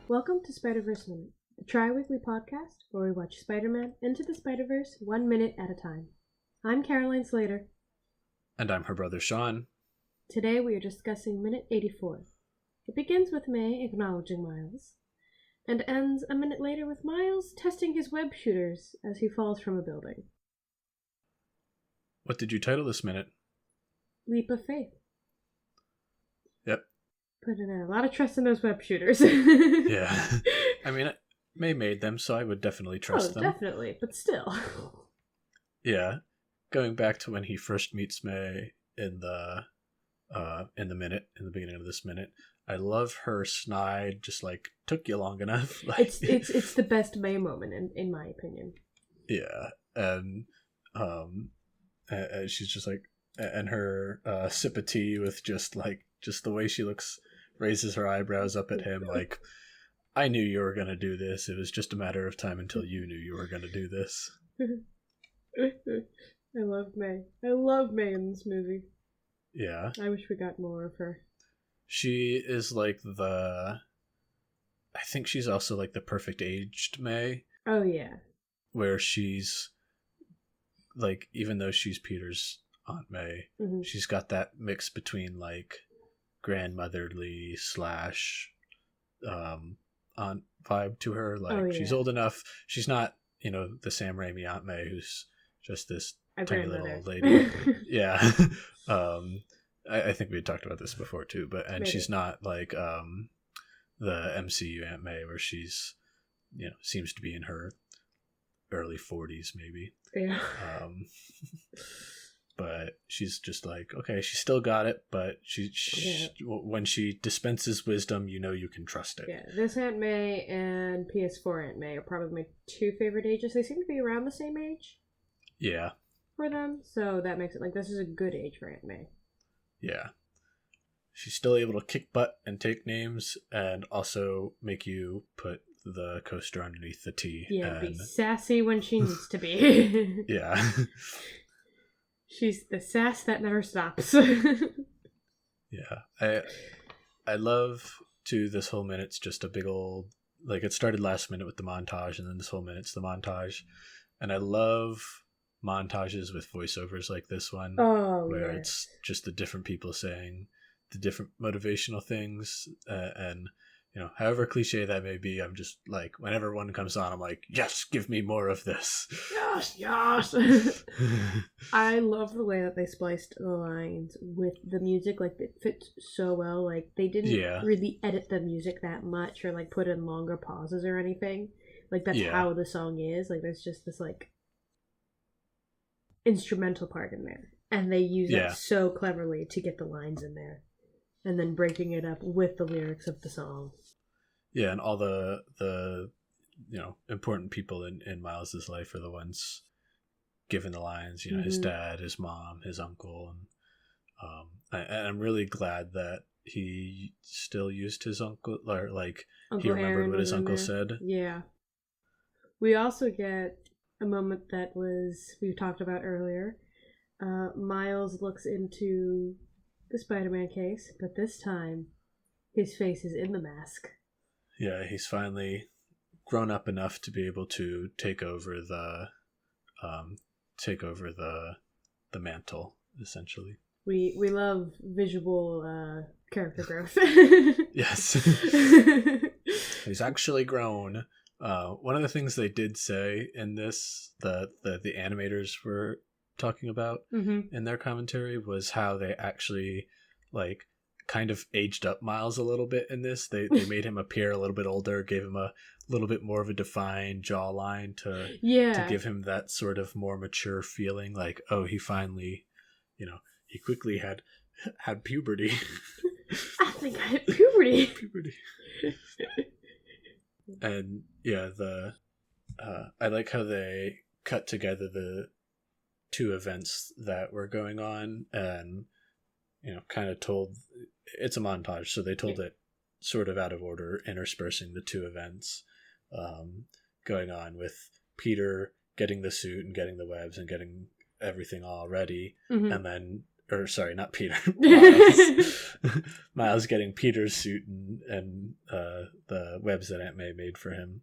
Welcome to Spider-Verse Minute, a tri-weekly podcast where we watch Spider-Man Into the Spider-Verse 1 minute at a time. I'm Caroline Slater. And I'm her brother Sean. Today we are discussing Minute 84. It begins with May acknowledging Miles, and ends a minute later with Miles testing his web shooters as he falls from a building. What did you title this minute? Leap of Faith. Yep. Put in a lot of trust in those web shooters. Yeah. I mean, May made them, so I would definitely trust them. Definitely, but still. Yeah. Going back to when he first meets May in the beginning of this minute, I love her snide, just like, took you long enough. Like, it's the best May moment, in my opinion. Yeah. And she's just like, and her sip of tea with just the way she looks, raises her eyebrows up at him like, I knew you were going to do this. It was just a matter of time until you knew you were going to do this. I love May. I love May in this movie. Yeah. I wish we got more of her. She is like I think she's also like the perfect aged May. Oh, yeah. Where she's like, even though she's Peter's Aunt May, mm-hmm. she's got that mix between like grandmotherly / aunt vibe to her. Like, she's old enough. She's not, the Sam Raimi Aunt May who's just this tiny little old lady. Yeah. I think we had talked about this before too, and maybe. She's not like the MCU Aunt May where she's, seems to be in her early 40s maybe. Yeah. But she's just like, okay, she still got it, but she when she dispenses wisdom, you can trust it. Yeah, this Aunt May and PS4 Aunt May are probably my two favorite ages. They seem to be around the same age. Yeah. For them, so that makes it like this is a good age for Aunt May. Yeah. She's still able to kick butt and take names and also make you put the coaster underneath the tea. Yeah, and be sassy when she needs to be. Yeah. She's the sass that never stops. Yeah. I love, too, this whole minute's just a big old, like, it started last minute with the montage, and then this whole minute's the montage. And I love montages with voiceovers like this one, where it's just the different people saying the different motivational things, and however cliche that may be, I'm just like, whenever one comes on, I'm like, yes, give me more of this. Yes. I love the way that they spliced the lines with the music. Like, it fits so well. Like, they didn't really edit the music that much or like put in longer pauses or anything. Like, that's how the song is. Like, there's just this like instrumental part in there, and they use it so cleverly to get the lines in there and then breaking it up with the lyrics of the song. Yeah, and all the important people in Miles's life are the ones giving the lines, mm-hmm. His dad, his mom, his uncle, and I'm really glad that he still used his uncle, or like Uncle he remembered Aaron what his uncle said. Yeah. We also get a moment that we talked about earlier. Miles looks into the Spider-Man case, but this time his face is in the mask. Yeah, he's finally grown up enough to be able to take over the mantle, essentially. We love visual character growth. Yes. He's actually grown. One of the things they did say in this, the animators were talking about mm-hmm. in their commentary, was how they actually like kind of aged up Miles a little bit in this. They made him appear a little bit older, gave him a little bit more of a defined jawline to give him that sort of more mature feeling. Like, oh, he finally, he quickly had puberty. I think I had puberty. And yeah, I like how they cut together the two events that were going on, and kind of told, it's a montage, so they told it sort of out of order, interspersing the two events going on, with Peter getting the suit and getting the webs and getting everything all ready, mm-hmm. and then or sorry, not Peter. Miles. Miles getting Peter's suit and the webs that Aunt May made for him,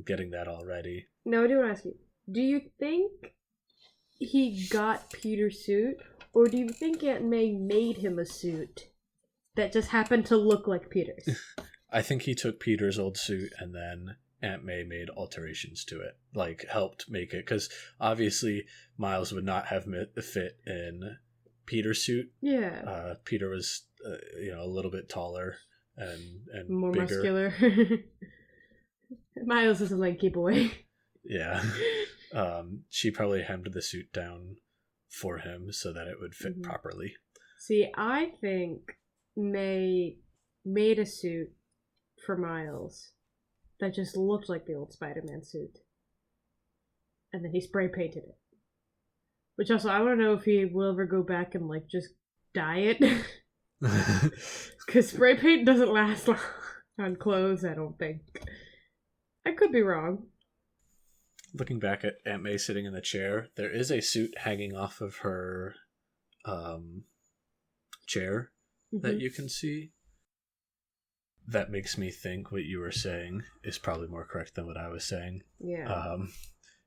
getting that all ready. Now I do want to ask you, do you think he got Peter's suit, or do you think Aunt May made him a suit that just happened to look like Peter's? I think he took Peter's old suit and then Aunt May made alterations to it, like helped make it, because obviously Miles would not have fit in Peter's suit. Yeah. Peter was, a little bit taller and more bigger. Muscular. Miles is a lanky boy. Yeah. She probably hemmed the suit down for him so that it would fit properly. See, I think May made a suit for Miles that just looked like the old Spider-Man suit. And then he spray painted it. Which also, I want to know if he will ever go back and, just dye it. Because spray paint doesn't last long on clothes, I don't think. I could be wrong. Looking back at Aunt May sitting in the chair, there is a suit hanging off of her chair that you can see. That makes me think what you were saying is probably more correct than what I was saying. Yeah.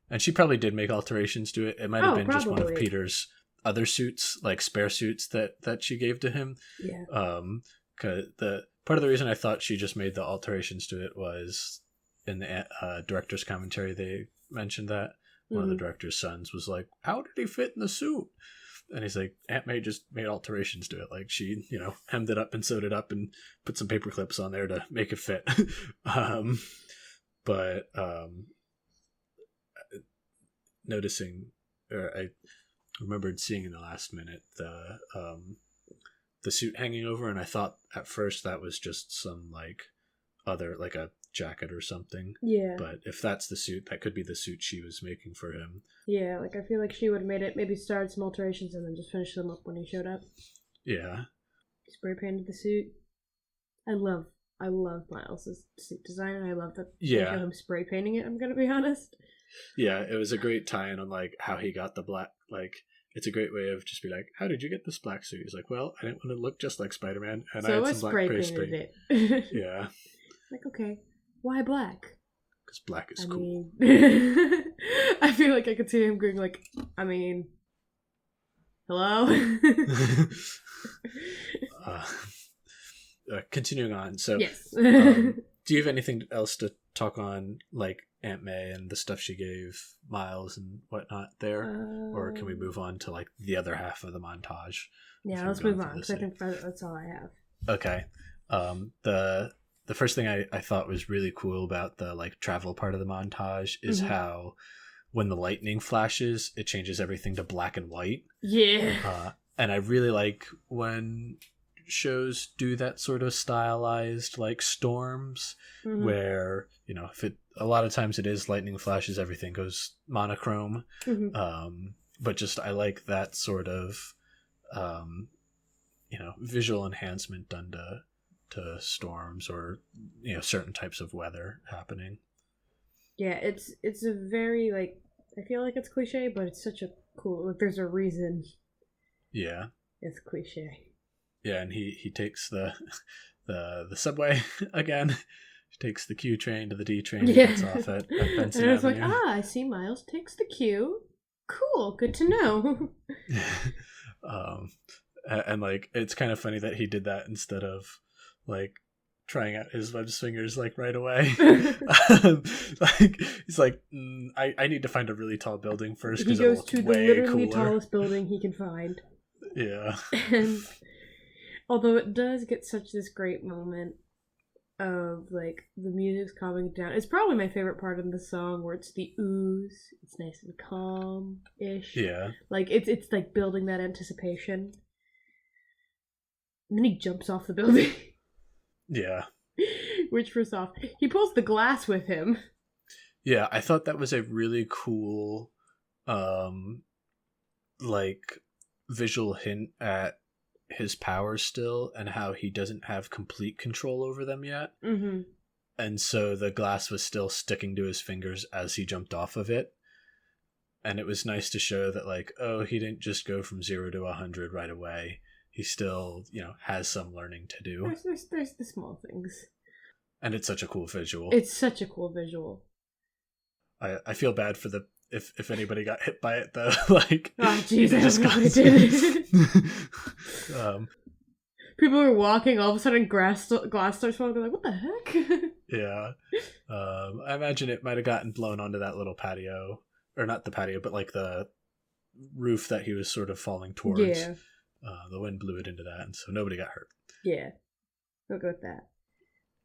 And she probably did make alterations to it. It might have been probably. Just one of Peter's other suits, like spare suits that she gave to him. Yeah. 'Cause the part of the reason I thought she just made the alterations to it was in the director's commentary they mentioned that one of the director's sons was like, "How did he fit in the suit?" And he's like, Aunt May just made alterations to it. Like she, hemmed it up and sewed it up and put some paper clips on there to make it fit. But noticing, or I remembered seeing in the last minute the suit hanging over, and I thought at first that was just some other a jacket or something. Yeah. But if that's the suit, that could be the suit she was making for him. Yeah, I feel like she would have made it, maybe started some alterations and then just finished them up when he showed up. Yeah. Spray painted the suit. I love Miles' suit design, and I love that him spray painting it, I'm gonna be honest. Yeah, it was a great tie-in on how he got the black, it's a great way of just be like, how did you get this black suit? He's like, well, I didn't want to look just like Spider-Man, and so I had some black spray. It. Yeah. Okay, why black? Because black is cool. I feel like I could see him going hello? Continuing on, so yes. Do you have anything else to talk on, Aunt May and the stuff she gave Miles and whatnot there? Or can we move on to, the other half of the montage? Yeah, let's move on, because I think that's all I have. Okay. The first thing I thought was really cool about the travel part of the montage is how when the lightning flashes, it changes everything to black and white. Yeah. And I really like when shows do that sort of stylized storms where a lot of times it is lightning flashes, everything goes monochrome. But just I like that sort of visual enhancement done to storms or certain types of weather happening. Yeah, it's a very I feel like it's cliche, but it's such a cool, there's a reason. Yeah, it's cliche. Yeah, and he takes the subway again. He takes the Q train to the D train. And gets off at Benson and I was Avenue. I see Miles takes the Q. Cool, good to know. And it's kind of funny that he did that instead of trying out his web swingers right away. He's I need to find a really tall building first. He goes to the literally tallest building he can find. Yeah. And although it does get such this great moment of the music's calming down, it's probably my favorite part of the song where it's the ooze. It's nice and calm-ish. Yeah. It's building that anticipation. And then he jumps off the building. Yeah. Which, first off, he pulls the glass with him. Yeah, I thought that was a really cool, visual hint at his powers still and how he doesn't have complete control over them yet. And so the glass was still sticking to his fingers as he jumped off of it. and it was nice to show that, like, oh, he didn't just go from 0 to 100 right away. He still, has some learning to do. There's the small things. And it's such a cool visual. It's such a cool visual. I feel bad for if anybody got hit by it, though. Like, oh jeez, I did. People are walking, all of a sudden glass starts falling. They're like, what the heck? Yeah. I imagine it might have gotten blown onto that little patio. Or not the patio, but like the roof that he was sort of falling towards. Yeah. The wind blew it into that, and so nobody got hurt. Yeah. We'll go with that.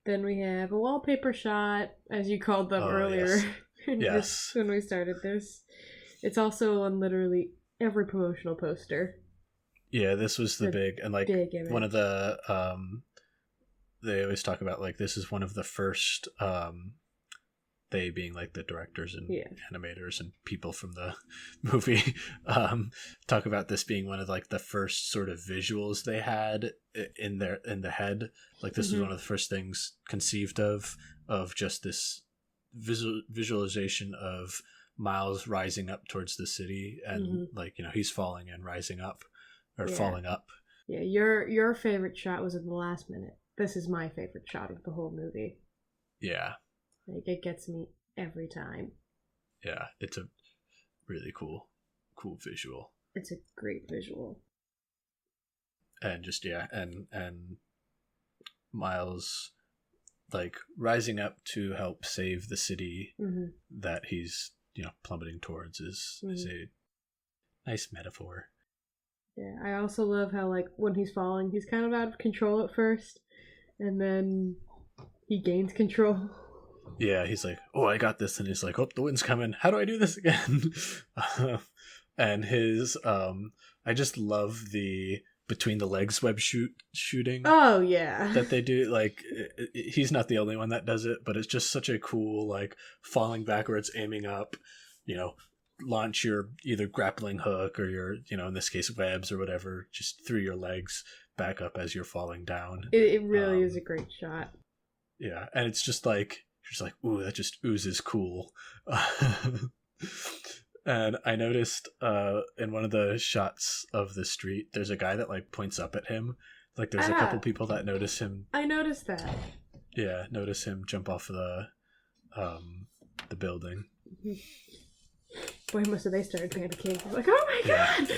Then we have a wallpaper shot, as you called them earlier. Yes. When we started this. It's also on literally every promotional poster. Yeah, this was the big, and like one of the, they always talk about, like, this is one of the first, they being like the directors and animators and people from the movie, talk about this being one of like the first sort of visuals they had in the head. Like, this was one of the first things conceived of just this visualization of Miles rising up towards the city, and like, he's falling and rising up, or falling up. Yeah, your favorite shot was in the last minute. This is my favorite shot of the whole movie. Yeah. Like, it gets me every time. Yeah, it's a really cool visual. It's a great visual. And just, and Miles, like, rising up to help save the city that he's, plummeting towards is a nice metaphor. Yeah, I also love how, like, when he's falling, he's kind of out of control at first, and then he gains control. Yeah, he's like, oh, I got this. And he's like, oh, the wind's coming. How do I do this again? And his, I just love the between the legs web shooting. Oh, yeah. That they do. Like, he's not the only one that does it, but it's just such a cool, like, falling backwards, aiming up, launch your either grappling hook or your, in this case, webs or whatever, just through your legs back up as you're falling down. It really is a great shot. Yeah, and it's just like, she's like, ooh, that just oozes cool. And I noticed in one of the shots of the street, there's a guy that, like, points up at him. Like, there's a couple people that notice him. I noticed that. Yeah, notice him jump off of the building. Boy, must have they started panicking. I'm like, oh my god!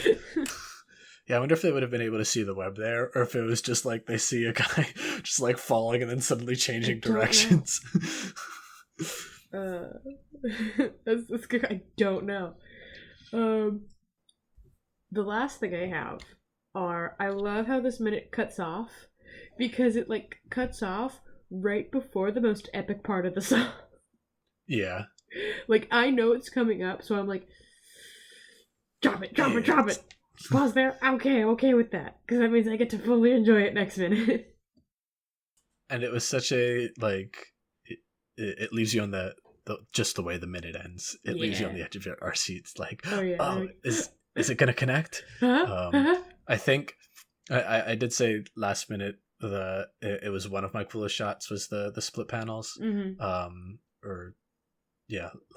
Yeah, I wonder if they would have been able to see the web there, or if it was just like they see a guy just like falling and then suddenly changing directions. That's good. I don't know. The last thing I have are, I love how this minute cuts off, because it, like, cuts off right before the most epic part of the song. Yeah. Like, I know it's coming up, so I'm like, drop it. Pause there. Okay with that, because that means I get to fully enjoy it next minute. And it was such a, like, it leaves you on the just the way the minute ends. It leaves you on the edge of our seats, like, is it gonna connect? I think I did say last minute it was one of my coolest shots was the split panels. Or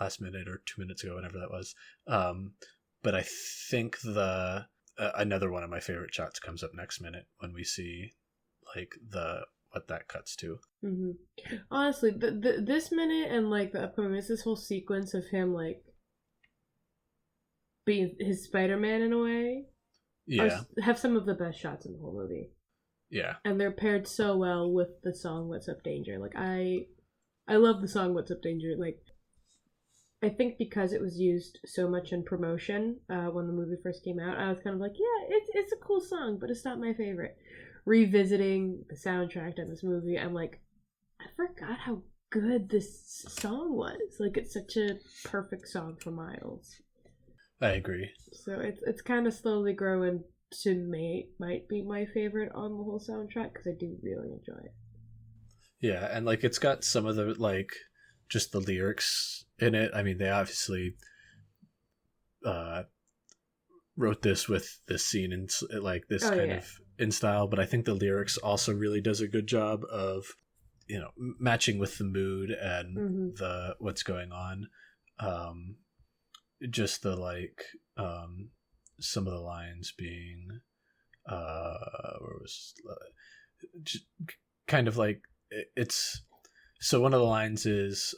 last minute or 2 minutes ago, whenever that was. But I think another one of my favorite shots comes up next minute when we see, like, what that cuts to. Honestly, this minute and, like, the upcoming is this whole sequence of him, like, being his Spider-Man in a way. Have some of the best shots in the whole movie. Yeah. And they're paired so well with the song What's Up Danger. Like, I love the song What's Up Danger. Like, I think because it was used so much in promotion when the movie first came out, I was kind of like, yeah, it's a cool song, but it's not my favorite. Revisiting the soundtrack to this movie, I'm like, I forgot how good this song was. Like, it's such a perfect song for Miles. I agree. So it's kind of slowly growing to might be my favorite on the whole soundtrack, because I do really enjoy it. Yeah, and, like, it's got some of the, like, just the lyrics in it. I mean, they obviously wrote this with this scene in, like, this of in style, but I think the lyrics also really does a good job of, matching with the mood and the what's going on. just the like some of the lines being where was just kind of like it's so one of the lines is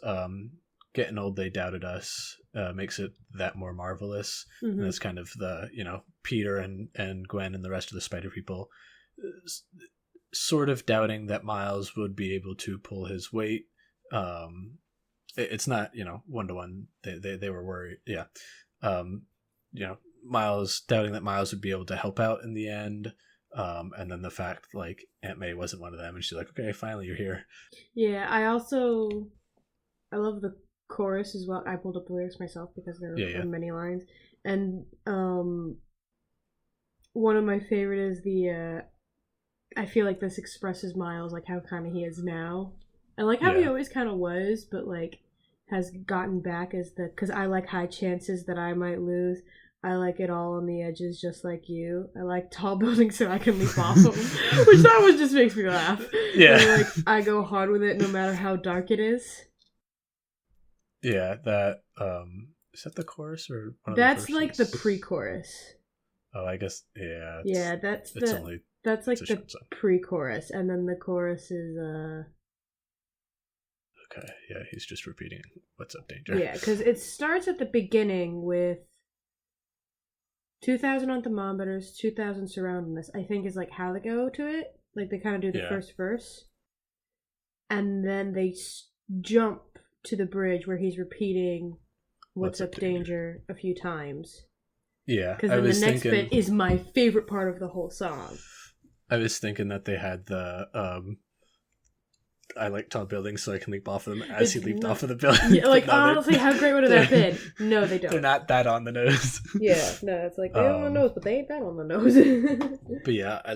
getting old they doubted us makes it that more marvelous. And that's kind of the Peter and Gwen and the rest of the Spider People sort of doubting that Miles would be able to pull his weight. It's not 1-to-1. They were worried. Miles doubting that Miles would be able to help out in the end. And then the fact like Aunt May wasn't one of them, and she's like, okay, finally you're here. Yeah, I love the chorus as well. I pulled up the lyrics myself because there are many lines, and one of my favorite is the I feel like this expresses Miles, like how kind of he is now, and like how he always kind of was, but like has gotten back as because I like high chances that I might lose. I like it all on the edges, just like you. I like tall buildings so I can leap off them, which that one just makes me laugh. Yeah, and, like I go hard with it no matter how dark it is. Yeah, that is that the chorus or one that's of the like the pre-chorus. Oh, I guess yeah. Yeah, that's like the pre-chorus, and then the chorus is Okay, yeah, he's just repeating "What's Up, Danger." Yeah, because it starts at the beginning with 2,000 on thermometers, 2,000 surrounding us. I think is like how they go to it. Like they kind of do the first verse, and then they jump to the bridge where he's repeating "What's up, danger" a few times. Yeah, because then the next bit is my favorite part of the whole song. I was thinking that they had the I like tall buildings so I can leap off them as he leaped off of the building. Yeah, like honestly, how great would have that been? No, they don't. They're not that on the nose. Yeah, no, it's like they're on the nose, but they ain't that on the nose. But yeah, I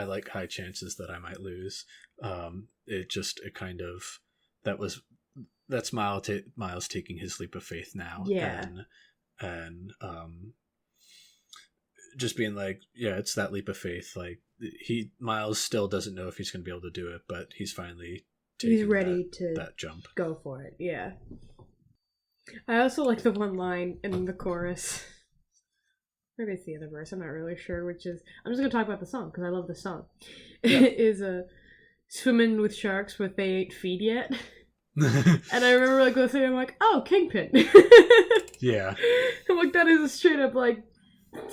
like high chances that I might lose. That's Miles taking his leap of faith now. Yeah. And just being like, yeah, it's that leap of faith. Like Miles still doesn't know if he's going to be able to do it, but he's finally ready to that jump. Go for it. Yeah. I also like the one line in the chorus. Maybe it's the other verse. I'm not really sure which is. I'm just going to talk about the song because I love the song. Yeah. It is swimming with sharks, but they ain't feed yet. And I remember like listening, I'm like, oh, Kingpin. Yeah. I'm like, that is a straight up like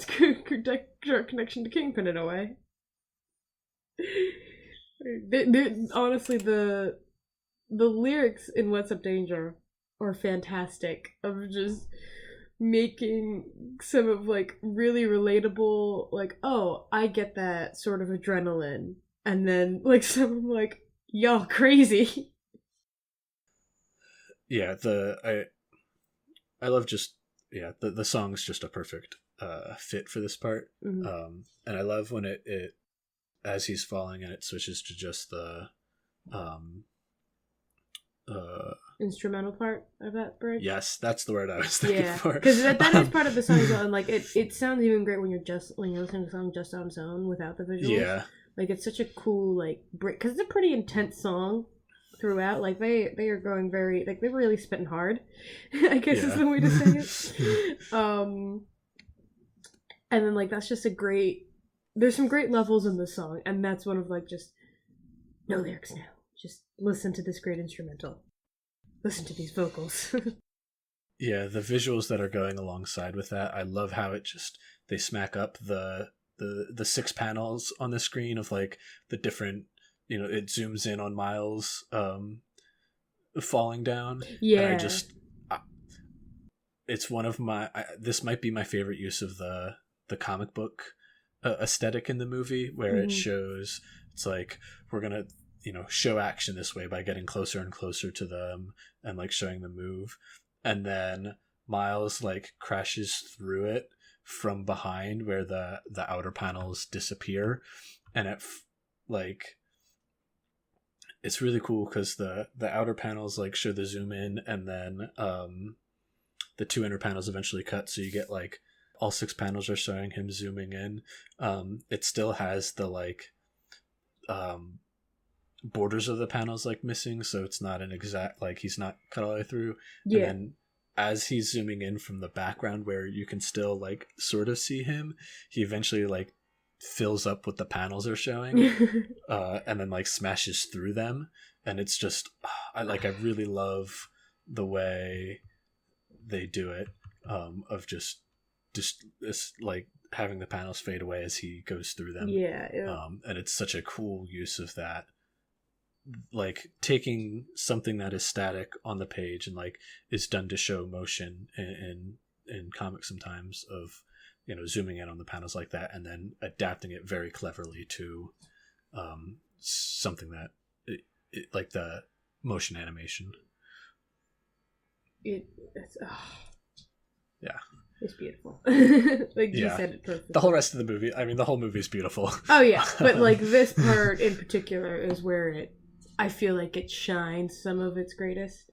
direct connection to Kingpin in a way. Honestly, the lyrics in "What's Up, Danger" are fantastic. Of just making some of like really relatable, like, oh, I get that sort of adrenaline, and then like some like, y'all crazy. Yeah, I love just the song's just a perfect fit for this part. Mm-hmm. And I love when it as he's falling and it switches to just the instrumental part of that bridge. Yes, that's the word I was thinking for. Because that is part of the song as well, and like it sounds even great when you're listening to the song just on its own without the visuals. Yeah, like it's such a cool like break because it's a pretty intense song throughout. Like they are going very like they're really spitting hard. I guess is the way to say it. And then like that's just a great. There's some great levels in the song, and that's one of like just no lyrics now. Just listen to this great instrumental. Listen to these vocals. Yeah, the visuals that are going alongside with that, I love how it just they smack up the 6 panels on the screen of like the different, it zooms in on Miles falling down. Yeah, and it's one of my this might be my favorite use of the comic book aesthetic in the movie where it shows it's like we're gonna show action this way by getting closer and closer to them and like showing them move, and then Miles like crashes through it from behind where the outer panels disappear, and it's really cool because the outer panels like show the zoom in, and then the 2 inner panels eventually cut, so you get like all 6 panels are showing him zooming in. It still has the like borders of the panels like missing, so it's not an exact like he's not cut all the way through. Yeah. And then as he's zooming in from the background where you can still like sort of see him, he eventually like fills up what the panels are showing, and then like smashes through them, and it's just I really love the way they do it, of just this like having the panels fade away as he goes through them. Yeah. And it's such a cool use of that, like taking something that is static on the page and like is done to show motion in comics sometimes, of zooming in on the panels like that and then adapting it very cleverly to something that like the motion animation. It's yeah, it's beautiful. Like you said it perfectly. The whole rest of the movie, I mean, the whole movie is beautiful. Oh yeah, but like this part in particular is where I feel like it shines some of its greatest.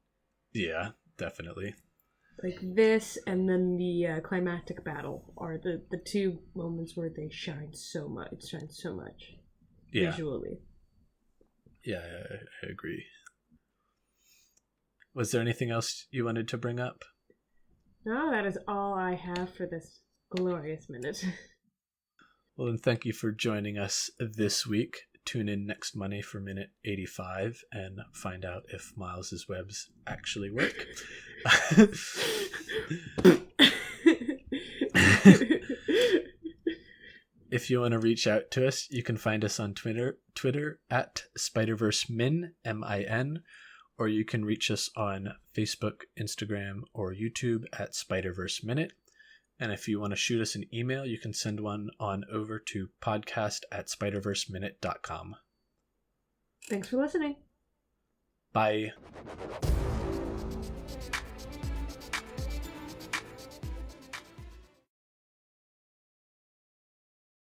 Yeah, definitely. Like this and then the climactic battle are the two moments where they shine so much. It shines so much visually. Yeah, I agree. Was there anything else you wanted to bring up? No, that is all I have for this glorious minute. Well, then thank you for joining us this week. Tune in next Monday for minute 85 and find out if Miles's webs actually work. If you want to reach out to us, you can find us on Twitter at SpiderverseMin, MIN, or you can reach us on Facebook, Instagram, or YouTube at Spiderverse Minute. And if you want to shoot us an email, you can send one on over to podcast@spiderverseminute.com. Thanks for listening. Bye.